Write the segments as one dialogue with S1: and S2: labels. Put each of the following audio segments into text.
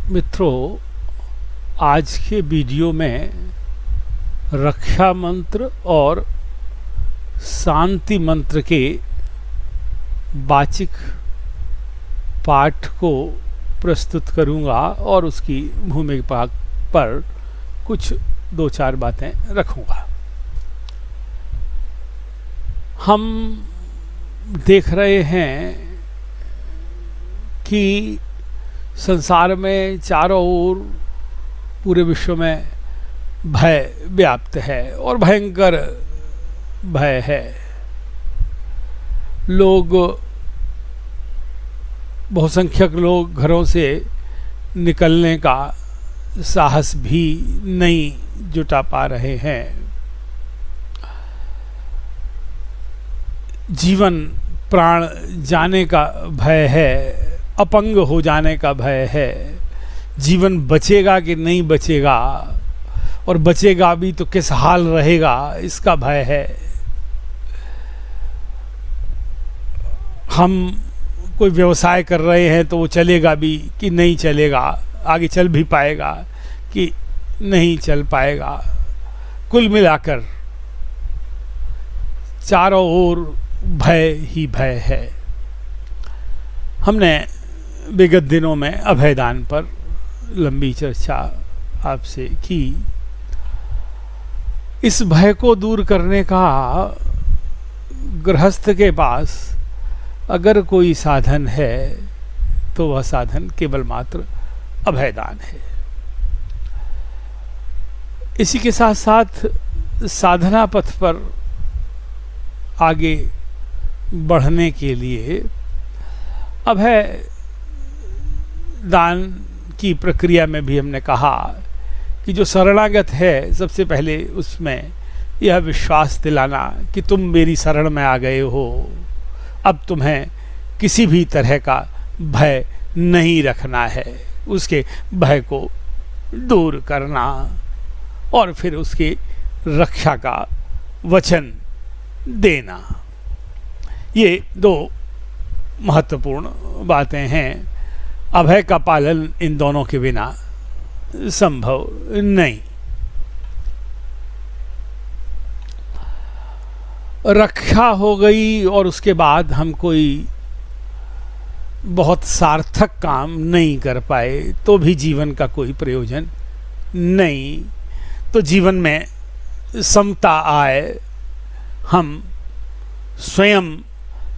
S1: मित्रों, आज के वीडियो में रक्षा मंत्र और शांति मंत्र के वाचिक पाठ को प्रस्तुत करूंगा और उसकी भूमिका पर कुछ दो चार बातें रखूंगा। हम देख रहे हैं कि संसार में चारों ओर पूरे विश्व में भय व्याप्त है और भयंकर भय है। बहुसंख्यक लोग घरों से निकलने का साहस भी नहीं जुटा पा रहे हैं। जीवन प्राण जाने का भय है, अपंग हो जाने का भय है। जीवन बचेगा कि नहीं बचेगा, और बचेगा भी तो किस हाल रहेगा, इसका भय है। हम कोई व्यवसाय कर रहे हैं तो वो चलेगा भी कि नहीं चलेगा, आगे चल भी पाएगा कि नहीं चल पाएगा। कुल मिलाकर चारों ओर भय ही भय है। हमने विगत दिनों में अभयदान पर लंबी चर्चा आपसे की। इस भय को दूर करने का गृहस्थ के पास अगर कोई साधन है तो वह साधन केवल मात्र अभयदान है। इसी के साथ साथ साधना पथ पर आगे बढ़ने के लिए अभय दान की प्रक्रिया में भी हमने कहा कि जो शरणागत है, सबसे पहले उसमें यह विश्वास दिलाना कि तुम मेरी शरण में आ गए हो, अब तुम्हें किसी भी तरह का भय नहीं रखना है। उसके भय को दूर करना और फिर उसकी रक्षा का वचन देना, ये दो महत्वपूर्ण बातें हैं। अभय का पालन इन दोनों के बिना संभव नहीं। रक्षा हो गई और उसके बाद हम कोई बहुत सार्थक काम नहीं कर पाए तो भी जीवन का कोई प्रयोजन नहीं। तो जीवन में समता आए, हम स्वयं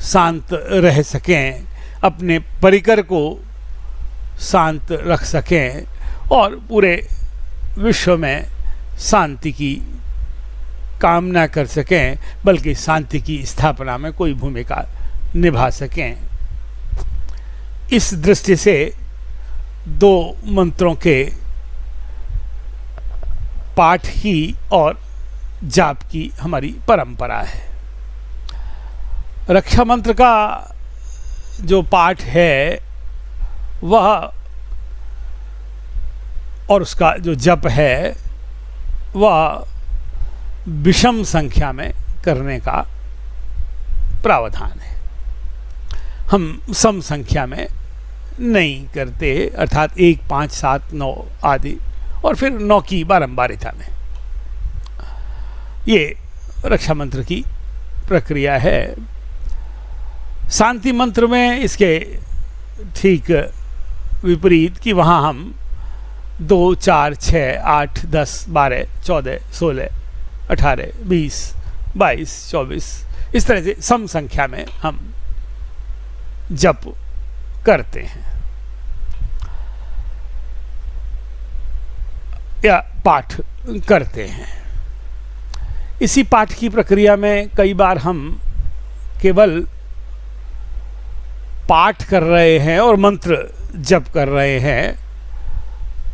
S1: शांत रह सकें, अपने परिकर को शांत रख सकें और पूरे विश्व में शांति की कामना कर सकें, बल्कि शांति की स्थापना में कोई भूमिका निभा सकें। इस दृष्टि से दो मंत्रों के पाठ की और जाप की हमारी परंपरा है। रक्षा मंत्र का जो पाठ है वह और उसका जो जप है वह विषम संख्या में करने का प्रावधान है। हम सम संख्या में नहीं करते, अर्थात 1, 5, 7, 9 आदि, और फिर 9 की बारंबारिता में। ये रक्षा मंत्र की प्रक्रिया है। शांति मंत्र में इसके ठीक विपरीत कि वहाँ हम 2, 4, 6, 8, 10, 12, 14, 16, 18, 20, 22, 24 इस तरह से सम संख्या में हम जप करते हैं या पाठ करते हैं। इसी पाठ की प्रक्रिया में कई बार हम केवल पाठ कर रहे हैं और मंत्र जप कर रहे हैं।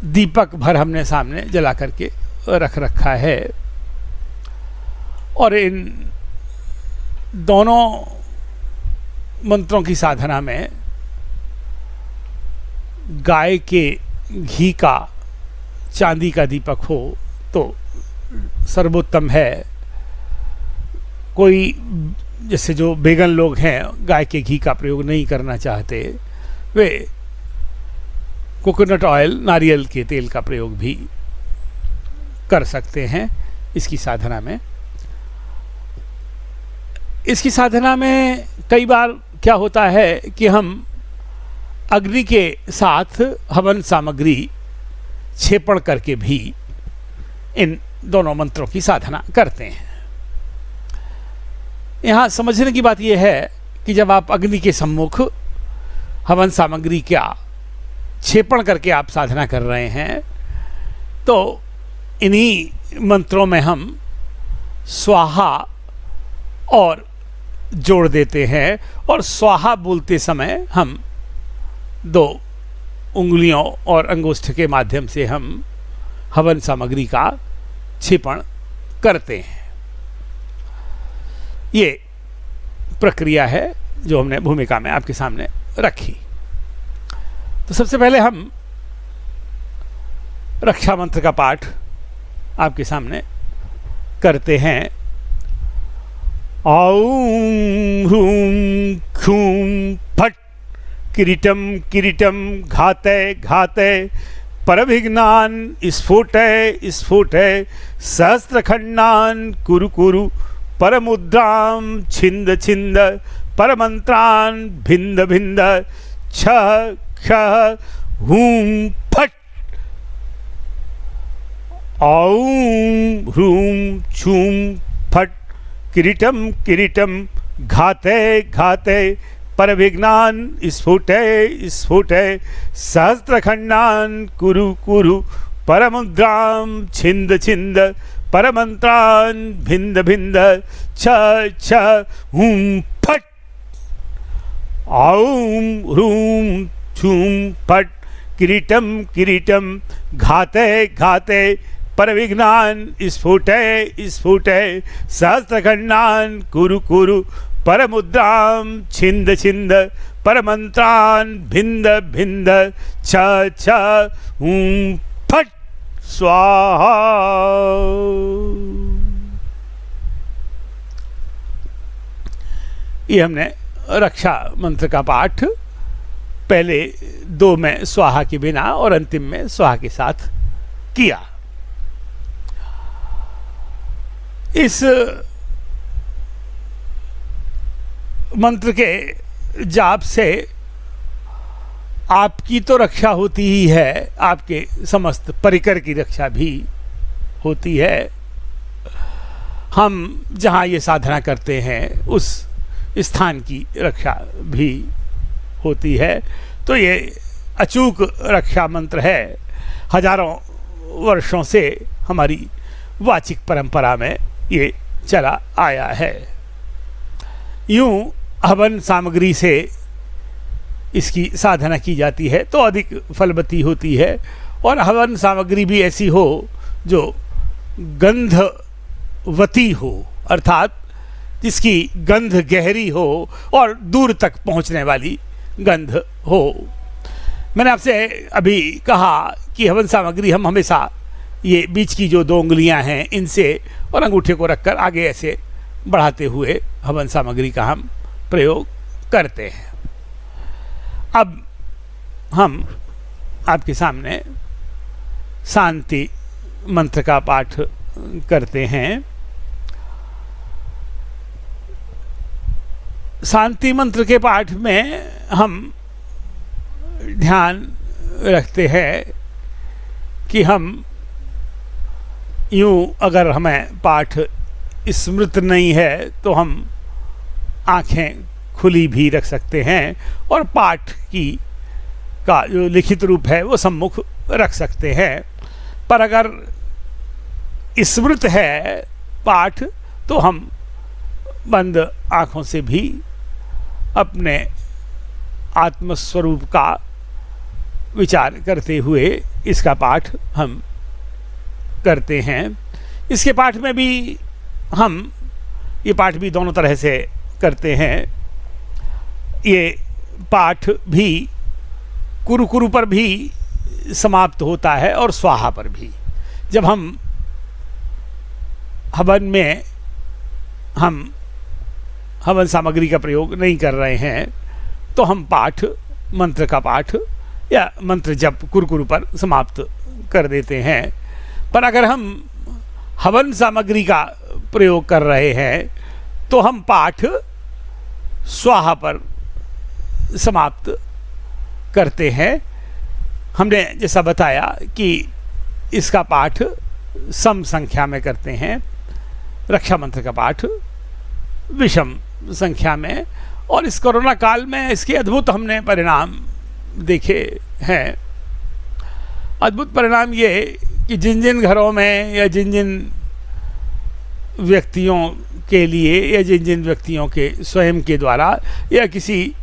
S1: दीपक भर हमने सामने जला करके रख रखा है और इन दोनों मंत्रों की साधना में गाय के घी का चांदी का दीपक हो तो सर्वोत्तम है। कोई जैसे जो बेगन लोग हैं गाय के घी का प्रयोग नहीं करना चाहते, वे कोकोनट ऑयल, नारियल के तेल का प्रयोग भी कर सकते हैं इसकी साधना में। इसकी साधना में कई बार क्या होता है कि हम अग्नि के साथ हवन सामग्री छेपण करके भी इन दोनों मंत्रों की साधना करते हैं। यहाँ समझने की बात यह है कि जब आप अग्नि के सम्मुख हवन सामग्री का छेपण करके आप साधना कर रहे हैं, तो इन्हीं मंत्रों में हम स्वाहा और जोड़ देते हैं, और स्वाहा बोलते समय हम 2 उंगलियों और अंगुष्ठ के माध्यम से हम हवन सामग्री का छेपण करते हैं। ये प्रक्रिया है जो हमने भूमिका में आपके सामने रखी। तो सबसे पहले हम रक्षा मंत्र का पाठ आपके सामने करते हैं। औं ह्रूं खूं फट किरीटम किरीटम घातय घातय परभिघ्नान स्फोटय स्फोटय सहस्त्रखंडान कुरु कुरु परमुद्राम छिंद छिंद परमंत्रान भिंद भिंद छ क्ष हूं फट। औं ह्रूं छूं फट किरीटम किरीटम घातय घातय परभिघ्नान स्फुटय स्फुटय सहस्त्रखंडान कुरु कुरु परमुद्राम छिंद छिंद परमंत्रान भिंद भिंद छ छ हूं फट। औं ह्रूं छूं फट किरीटम किरीटम घातय घातय परविघ्नान स्फुटय स्फुटय सहस्त्रखंडान कुरु कुरु परमुद्राम छिंद छिंद परमंत्रान भिंद भिंद छ छ हूं फट स्वाहा। ये हमने रक्षा मंत्र का पाठ पहले 2 में स्वाहा के बिना और अंतिम में स्वाहा के साथ किया। इस मंत्र के जाप से आपकी तो रक्षा होती ही है, आपके समस्त परिकर की रक्षा भी होती है। हम जहाँ ये साधना करते हैं उस स्थान की रक्षा भी होती है। तो ये अचूक रक्षा मंत्र है, हजारों वर्षों से हमारी वाचिक परंपरा में ये चला आया है। यूं हवन सामग्री से इसकी साधना की जाती है तो अधिक फलवती होती है, और हवन सामग्री भी ऐसी हो जो गंधवती हो, अर्थात जिसकी गंध गहरी हो और दूर तक पहुंचने वाली गंध हो। मैंने आपसे अभी कहा कि हवन सामग्री हम हमेशा ये बीच की जो 2 उंगलियां हैं इनसे और अंगूठे को रखकर आगे ऐसे बढ़ाते हुए हवन सामग्री का हम प्रयोग करते हैं। अब हम आपके सामने शांति मंत्र का पाठ करते हैं। शांति मंत्र के पाठ में हम ध्यान रखते हैं कि हम यूं, अगर हमें पाठ स्मृत नहीं है तो हम आँखें खुली भी रख सकते हैं और पाठ की का जो लिखित रूप है वो सम्मुख रख सकते हैं। पर अगर स्मृत है पाठ तो हम बंद आँखों से भी अपने आत्मस्वरूप का विचार करते हुए इसका पाठ हम करते हैं। इसके पाठ में भी हम ये पाठ भी दोनों तरह से करते हैं। ये पाठ भी कुरु कुरु पर भी समाप्त होता है और स्वाहा पर भी। जब हम हवन में हम हवन सामग्री का प्रयोग नहीं कर रहे हैं तो हम पाठ मंत्र का पाठ या मंत्र जप कुरकुरु पर समाप्त कर देते हैं। पर अगर हम हवन सामग्री का प्रयोग कर रहे हैं तो हम पाठ स्वाहा पर समाप्त करते हैं। हमने जैसा बताया कि इसका पाठ सम संख्या में करते हैं, रक्षा मंत्र का पाठ विषम संख्या में। और इस कोरोना काल में इसके अद्भुत हमने परिणाम देखे हैं। अद्भुत परिणाम ये कि जिन जिन घरों में या जिन जिन व्यक्तियों के लिए या जिन जिन व्यक्तियों के स्वयं के द्वारा या किसी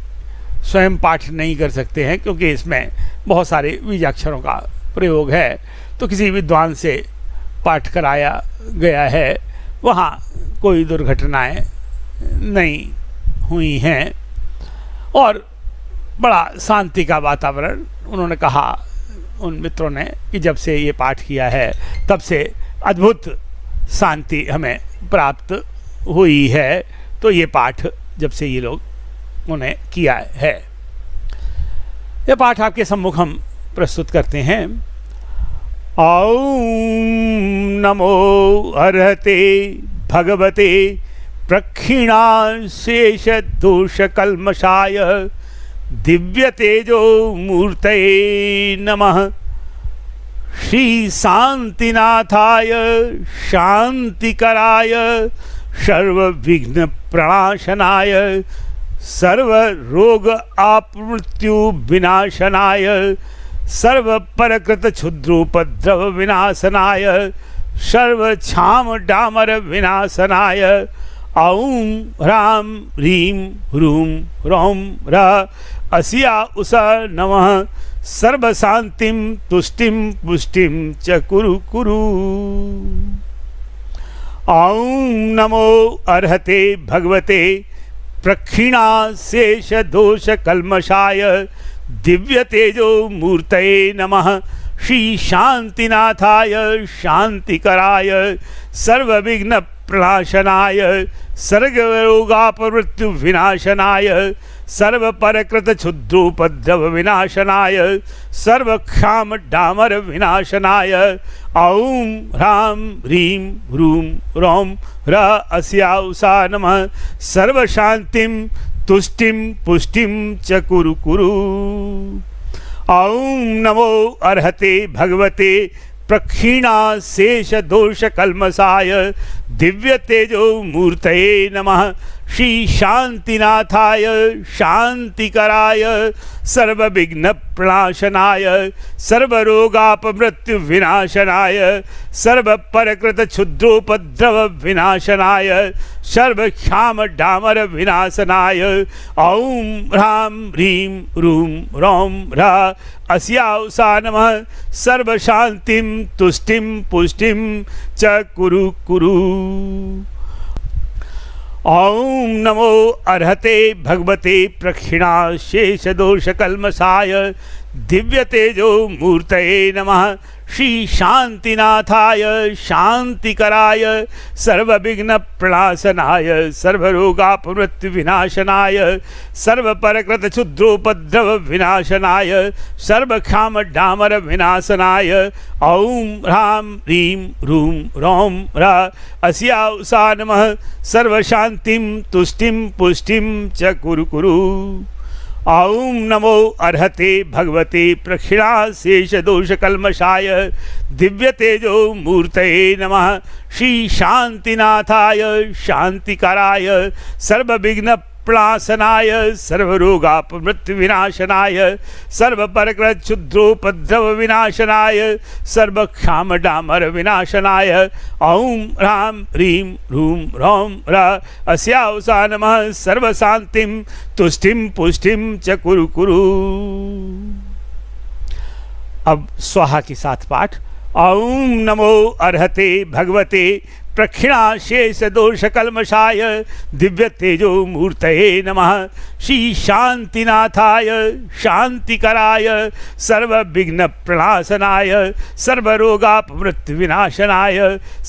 S1: स्वयं पाठ नहीं कर सकते हैं, क्योंकि इसमें बहुत सारे बीजाक्षरों का प्रयोग है, तो किसी विद्वान से पाठ कराया गया है, वहाँ कोई दुर्घटनाएं नहीं हुई हैं और बड़ा शांति का वातावरण। उन्होंने कहा, उन मित्रों ने, कि जब से ये पाठ किया है तब से अद्भुत शांति हमें प्राप्त हुई है। तो ये पाठ जब से ये लोग उन्हें किया है, यह पाठ आपके सम्मुख हम प्रस्तुत करते हैं। ओम नमो अर्हते भगवते प्रक्षिणाशेष दोष कल्मषाय दिव्य तेजो मूर्तये नमः। श्री शांतिनाथाय शांतिकराय सर्व विघ्न प्रणाशनाय सर्व रोग आपमृत्यु विनाशनाय सर्व परकृत क्षुद्रोपद्रव विनाशनाय सर्व क्षाम डामर विनाशनाय ओम ह्रां ह्रीं ह्रूं ह्रौं ह्रः अस्या उषा नमः। सर्व शांतिं तुष्टिं पुष्टिं च कुरु कुरु। ओम नमो अर्हते भगवते प्रक्षिणाशेष दोष कल्मषाय दिव्य तेजो मूर्तये नमः। श्री शांतिनाथाय शांतिकराय सर्व विघ्न प्रणाशनाय सर्गरोगापमृत्यु विनाशनाय सर्व परकृत क्षुद्रोपद्रव विनाशनाय सर्व क्षाम डामर विनाशनाय ओम ह्रां ह्रीं ह्रूं ह्रौं ह्रः अस्या उषा नमः। सर्व शांतिं तुष्टिं पुष्टिं च कुरु कुरु। ओम नमो अर्हते भगवते प्रक्षिणाशेष दोष कल्मषाय दिव्य तेजो मूर्तये नमः। श्री शांतिनाथाय शांतिकराय सर्व विघ्न प्रणाशनाय सर्व रोगापमृत्यु विनाशनाय सर्व परकृत क्षुद्रोपद्रव विनाशनाय सर्व क्षाम डामर विनाशनाय ओम ह्रां ह्रीं ह्रूं ह्रौं ह्रः अस्या उषा नमः। सर्व शांतिं तुष्टिं पुष्टिं च कुरु कुरु। ओम नमो अर्हते भगवते प्रक्षिणाशेष दोष कल्मषाय दिव्य तेजो मूर्तये नमः। श्री शांतिनाथाय शांतिकराय सर्व विघ्न प्रणाशनाय सर्व रोगापमृत्यु विनाशनाय सर्व परकृत क्षुद्रोपद्रव विनाशनाय सर्व क्षाम डामर विनाशनाय ओम ह्रां ह्रीं ह्रूं ह्रौं ह्रः अस्या उषा नमः। सर्व शांतिं तुष्टिं पुष्टिं च कुरु कुरु। ओम नमो अर्हते भगवते प्रक्षिणाशेष दोष कल्मषाय दिव्य तेजो मूर्तये नमः। श्री शांतिनाथाय शांतिकराय सर्व विघ्न प्रणाशनाय सर्व रोगापमृत्यु विनाशनाय सर्व परकृत क्षुद्रोपद्रव विनाशनाय सर्व क्षाम डामर विनाशनाय ओम ह्रां ह्रीं ह्रूं ह्रौं ह्रः अस्या उषा नमः। सर्व शांतिं तुष्टिं पुष्टिं च कुरु कुरु। अब स्वाहा के साथ पाठ। ओम नमो अर्हते भगवते प्रक्षिणाशेष दोष कल्मषाय दिव्य तेजो मूर्तये नमः। श्री शांतिनाथाय शांतिकराय सर्वविघ्न प्रणाशनाय सर्वरोगापमृत्यु विनाशनाय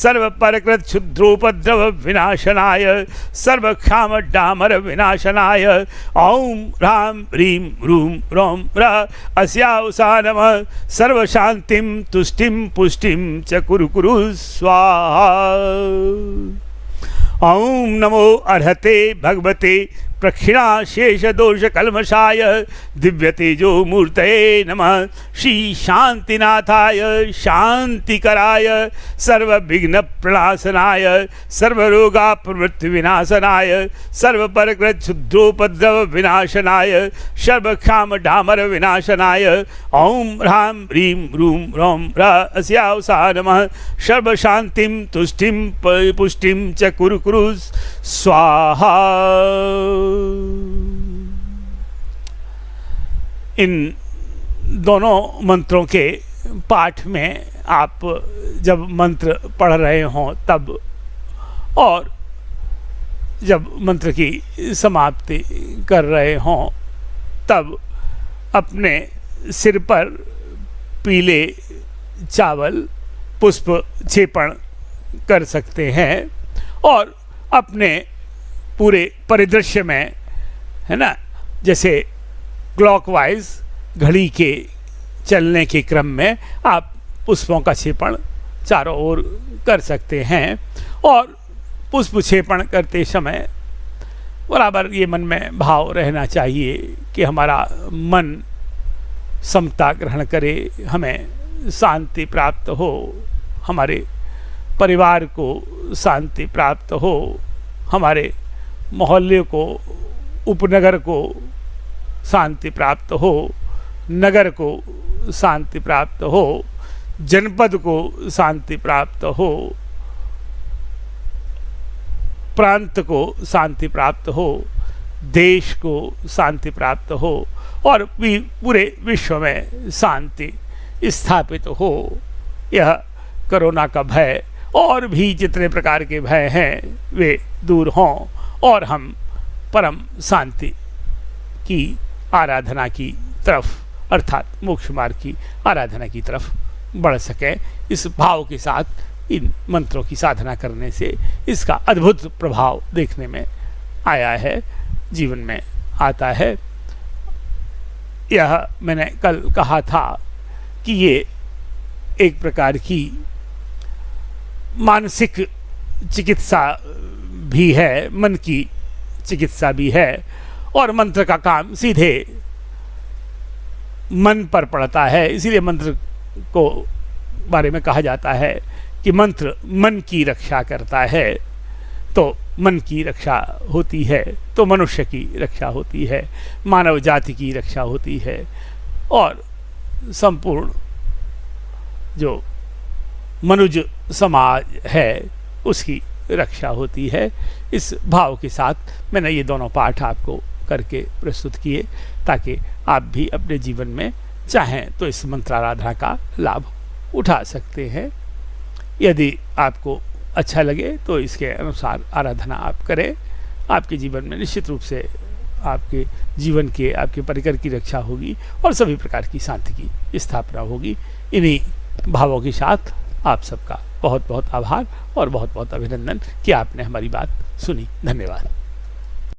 S1: सर्वपरकृत क्षुद्रोपद्रव विनाशनाय सर्वक्षाम डामर विनाशनाय ओम ह्रां ह्रीं रूं रौं र अस्यावसा नमः। सर्वशांतिं तुष्टिं पुष्टिं च कुरु कुरु स्वाहा। ओम नमो अर्हते भगवते प्रक्षिणाशेष दोष कल्मषाय दिव्य तेजो मूर्तये नमः। श्री शांतिनाथाय शांतिकराय सर्वविघ्न प्रणाशनाय सर्वरोगापमृत्यु विनाशनाय सर्वपरकृत क्षुद्रोपद्रव विनाशनाय सर्वक्षाम डामर विनाशनाय ओम ह्रां ह्रीं रूं रौं र अस्यावसा नमः। सर्वशांतिं तुष्टिं पुष्टिं च कुरु कुरु स्वाहा। इन दोनों मंत्रों के पाठ में आप जब मंत्र पढ़ रहे हों तब, और जब मंत्र की समाप्ति कर रहे हों तब अपने सिर पर पीले चावल पुष्प छेपण कर सकते हैं और अपने पूरे परिदृश्य में, है ना, जैसे क्लॉकवाइज घड़ी के चलने के क्रम में आप पुष्पों का छेपण चारों ओर कर सकते हैं। और पुष्प छेपण करते समय बराबर ये मन में भाव रहना चाहिए कि हमारा मन समता ग्रहण करे, हमें शांति प्राप्त हो, हमारे परिवार को शांति प्राप्त हो, हमारे मोहल्ले को, उपनगर को शांति प्राप्त हो, नगर को शांति प्राप्त हो, जनपद को शांति प्राप्त हो, प्रांत को शांति प्राप्त हो, देश को शांति प्राप्त हो और पूरे विश्व में शांति स्थापित हो। यह कोरोना का भय और भी जितने प्रकार के भय हैं वे दूर हों और हम परम शांति की आराधना की तरफ अर्थात मोक्ष मार्ग की आराधना की तरफ बढ़ सकें। इस भाव के साथ इन मंत्रों की साधना करने से इसका अद्भुत प्रभाव देखने में आया है, जीवन में आता है। यह मैंने कल कहा था कि ये एक प्रकार की मानसिक चिकित्सा भी है, मन की चिकित्सा भी है और मंत्र का काम सीधे मन पर पड़ता है। इसीलिए मंत्र को बारे में कहा जाता है कि मंत्र मन की रक्षा करता है। तो मन की रक्षा होती है तो मनुष्य की रक्षा होती है, मानव जाति की रक्षा होती है और संपूर्ण जो मनुज समाज है उसकी रक्षा होती है। इस भाव के साथ मैंने ये दोनों पाठ आपको करके प्रस्तुत किए ताकि आप भी अपने जीवन में चाहें तो इस मंत्राराधना का लाभ उठा सकते हैं। यदि आपको अच्छा लगे तो इसके अनुसार आराधना आप करें। आपके जीवन में निश्चित रूप से आपके जीवन के, आपके परिकर की रक्षा होगी और सभी प्रकार की शांति की स्थापना होगी। इन्हीं भावों के साथ आप सबका बहुत बहुत आभार और बहुत बहुत अभिनंदन कि आपने हमारी बात सुनी। धन्यवाद।